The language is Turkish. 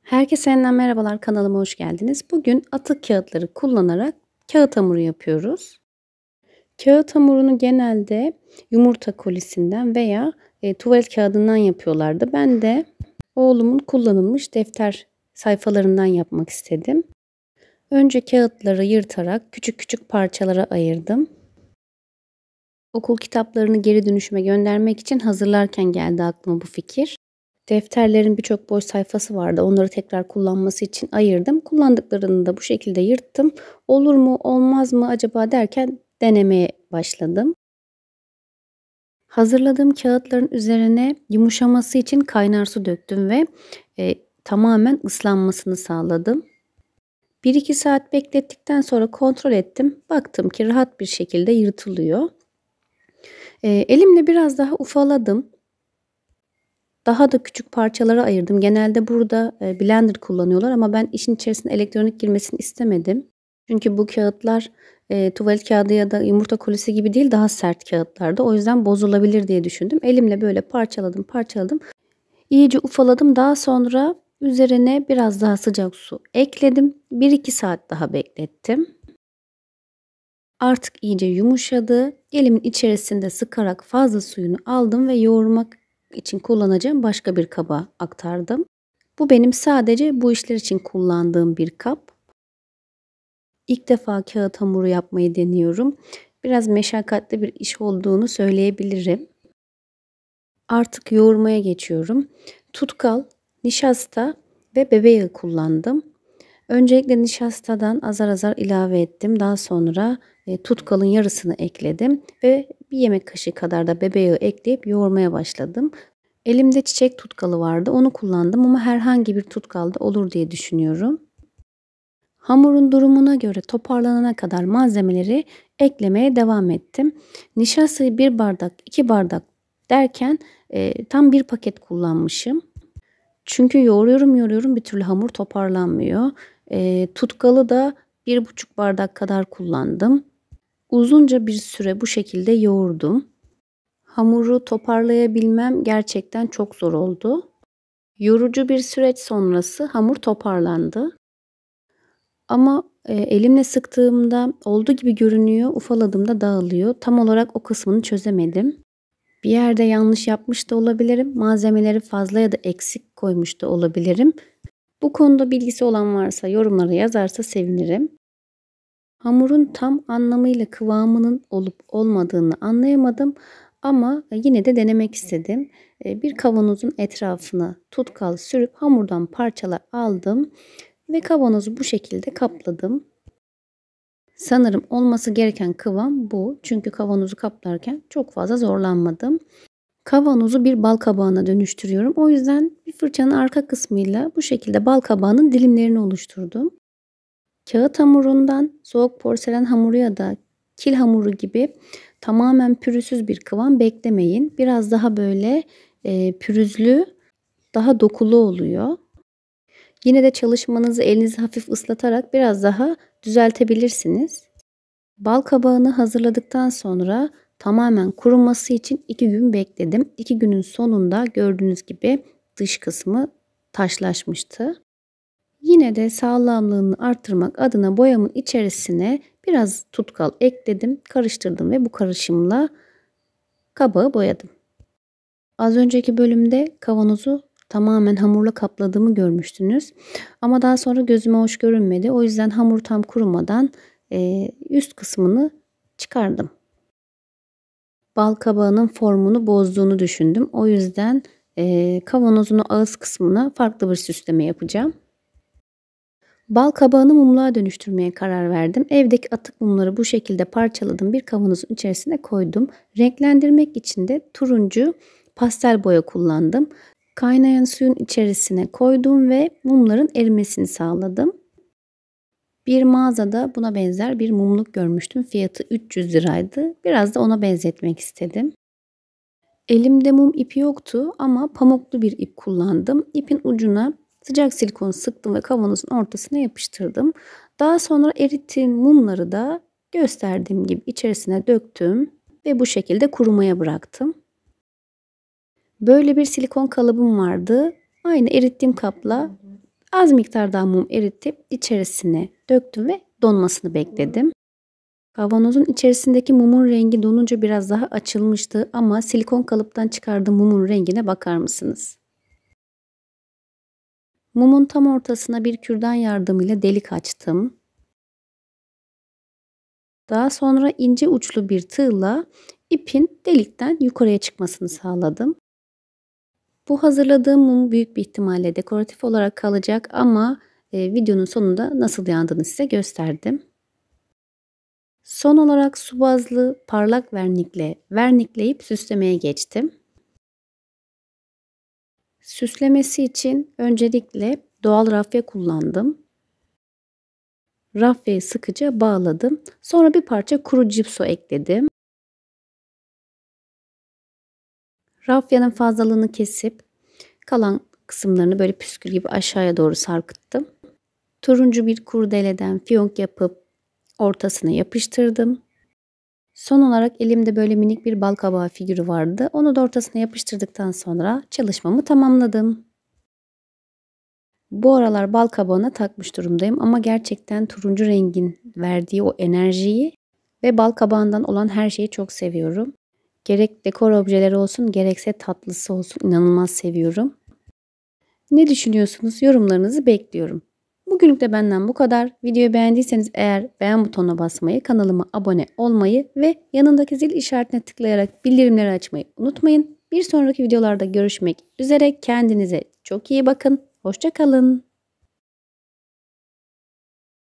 Herkese yeniden merhabalar, kanalıma hoş geldiniz. Bugün atık kağıtları kullanarak kağıt hamuru yapıyoruz. Kağıt hamurunu genelde yumurta kolisinden veya tuvalet kağıdından yapıyorlardı. Ben de oğlumun kullanılmış defter sayfalarından yapmak istedim. Önce kağıtları yırtarak küçük küçük parçalara ayırdım. Okul kitaplarını geri dönüşüme göndermek için hazırlarken geldi aklıma bu fikir. Defterlerin birçok boş sayfası vardı. Onları tekrar kullanması için ayırdım. Kullandıklarını da bu şekilde yırttım. Olur mu, olmaz mı acaba derken denemeye başladım. Hazırladığım kağıtların üzerine yumuşaması için kaynar su döktüm ve tamamen ıslanmasını sağladım. 1-2 saat beklettikten sonra kontrol ettim. Baktım ki rahat bir şekilde yırtılıyor. Elimle biraz daha ufaladım. Daha da küçük parçalara ayırdım. Genelde burada blender kullanıyorlar ama ben işin içerisine elektronik girmesini istemedim. Çünkü bu kağıtlar tuvalet kağıdı ya da yumurta kolisi gibi değil, daha sert kağıtlardı. O yüzden bozulabilir diye düşündüm. Elimle böyle parçaladım. İyice ufaladım. Daha sonra üzerine biraz daha sıcak su ekledim. 1-2 saat daha beklettim. Artık iyice yumuşadı. Elimin içerisinde sıkarak fazla suyunu aldım ve yoğurmak için kullanacağım başka bir kaba aktardım. Bu benim sadece bu işler için kullandığım bir kap. İlk defa kağıt hamuru yapmayı deniyorum. Biraz meşakkatli bir iş olduğunu söyleyebilirim. Artık yoğurmaya geçiyorum. Tutkal, nişasta ve bebe yağı kullandım. Öncelikle nişastadan azar azar ilave ettim. Daha sonra tutkalın yarısını ekledim ve bir yemek kaşığı kadar da bebe yağı ekleyip yoğurmaya başladım. Elimde çiçek tutkalı vardı. Onu kullandım ama herhangi bir tutkal da olur diye düşünüyorum. Hamurun durumuna göre toparlanana kadar malzemeleri eklemeye devam ettim. Nişastayı 1 bardak, 2 bardak derken tam bir paket kullanmışım. Çünkü yoğuruyorum bir türlü hamur toparlanmıyor. Tutkalı da 1,5 bardak kadar kullandım. Uzunca bir süre bu şekilde yoğurdum. Hamuru toparlayabilmem gerçekten çok zor oldu. Yorucu bir süreç sonrası hamur toparlandı. Ama elimle sıktığımda olduğu gibi görünüyor, ufaladığımda dağılıyor. Tam olarak o kısmını çözemedim. Bir yerde yanlış yapmış da olabilirim. Malzemeleri fazla ya da eksik koymuş da olabilirim. Bu konuda bilgisi olan varsa yorumlara yazarsa sevinirim. Hamurun tam anlamıyla kıvamının olup olmadığını anlayamadım ama yine de denemek istedim. Bir kavanozun etrafına tutkal sürüp hamurdan parçalar aldım ve kavanozu bu şekilde kapladım. Sanırım olması gereken kıvam bu. Çünkü kavanozu kaplarken çok fazla zorlanmadım. Kavanozu bir bal kabağına dönüştürüyorum. O yüzden bir fırçanın arka kısmıyla bu şekilde bal kabağının dilimlerini oluşturdum. Kağıt hamurundan soğuk porselen hamuru ya da kil hamuru gibi tamamen pürüzsüz bir kıvam beklemeyin. Biraz daha böyle pürüzlü, daha dokulu oluyor. Yine de çalışmanızı elinizi hafif ıslatarak biraz daha düzeltebilirsiniz. Bal kabağını hazırladıktan sonra tamamen kuruması için 2 gün bekledim. 2 günün sonunda gördüğünüz gibi dış kısmı taşlaşmıştı. Yine de sağlamlığını arttırmak adına boyamın içerisine biraz tutkal ekledim, karıştırdım ve bu karışımla kabağı boyadım. Az önceki bölümde kavanozu tamamen hamurla kapladığımı görmüştünüz. Ama daha sonra gözüme hoş görünmedi. O yüzden hamur tam kurumadan üst kısmını çıkardım. Bal kabağının formunu bozduğunu düşündüm. O yüzden kavanozun ağız kısmına farklı bir süsleme yapacağım. Bal kabağını mumluğa dönüştürmeye karar verdim. Evdeki atık mumları bu şekilde parçaladım. Bir kavanozun içerisine koydum. Renklendirmek için de turuncu pastel boya kullandım. Kaynayan suyun içerisine koydum ve mumların erimesini sağladım. Bir mağazada buna benzer bir mumluk görmüştüm. Fiyatı 300 liraydı. Biraz da ona benzetmek istedim. Elimde mum ipi yoktu ama pamuklu bir ip kullandım. İpin ucuna sıcak silikon sıktım ve kavanozun ortasına yapıştırdım. Daha sonra erittiğim mumları da gösterdiğim gibi içerisine döktüm ve bu şekilde kurumaya bıraktım. Böyle bir silikon kalıbım vardı. Aynı erittiğim kapla Az miktarda mum eritip içerisine döktüm ve donmasını bekledim. Kavanozun içerisindeki mumun rengi donunca biraz daha açılmıştı ama silikon kalıptan çıkardığım mumun rengine bakar mısınız? Mumun tam ortasına bir kürdan yardımıyla delik açtım. Daha sonra ince uçlu bir tığla ipin delikten yukarıya çıkmasını sağladım. Bu hazırladığım mum büyük bir ihtimalle dekoratif olarak kalacak ama videonun sonunda nasıl yandığını size gösterdim. Son olarak su bazlı parlak vernikle vernikleyip süslemeye geçtim. Süslemesi için öncelikle doğal rafya kullandım. Rafyayı sıkıca bağladım. Sonra bir parça kuru cipso ekledim. Rafyanın fazlalığını kesip kalan kısımlarını böyle püskül gibi aşağıya doğru sarkıttım. Turuncu bir kurdeleden fiyonk yapıp ortasına yapıştırdım. Son olarak elimde böyle minik bir balkabağı figürü vardı. Onu da ortasına yapıştırdıktan sonra çalışmamı tamamladım. Bu aralar balkabağına takmış durumdayım ama gerçekten turuncu rengin verdiği o enerjiyi ve balkabağından olan her şeyi çok seviyorum. Gerek dekor objeleri olsun gerekse tatlısı olsun inanılmaz seviyorum. Ne düşünüyorsunuz? Yorumlarınızı bekliyorum. Bugünlük de benden bu kadar. Videoyu beğendiyseniz eğer beğen butonuna basmayı, kanalıma abone olmayı ve yanındaki zil işaretine tıklayarak bildirimleri açmayı unutmayın. Bir sonraki videolarda görüşmek üzere. Kendinize çok iyi bakın. Hoşça kalın.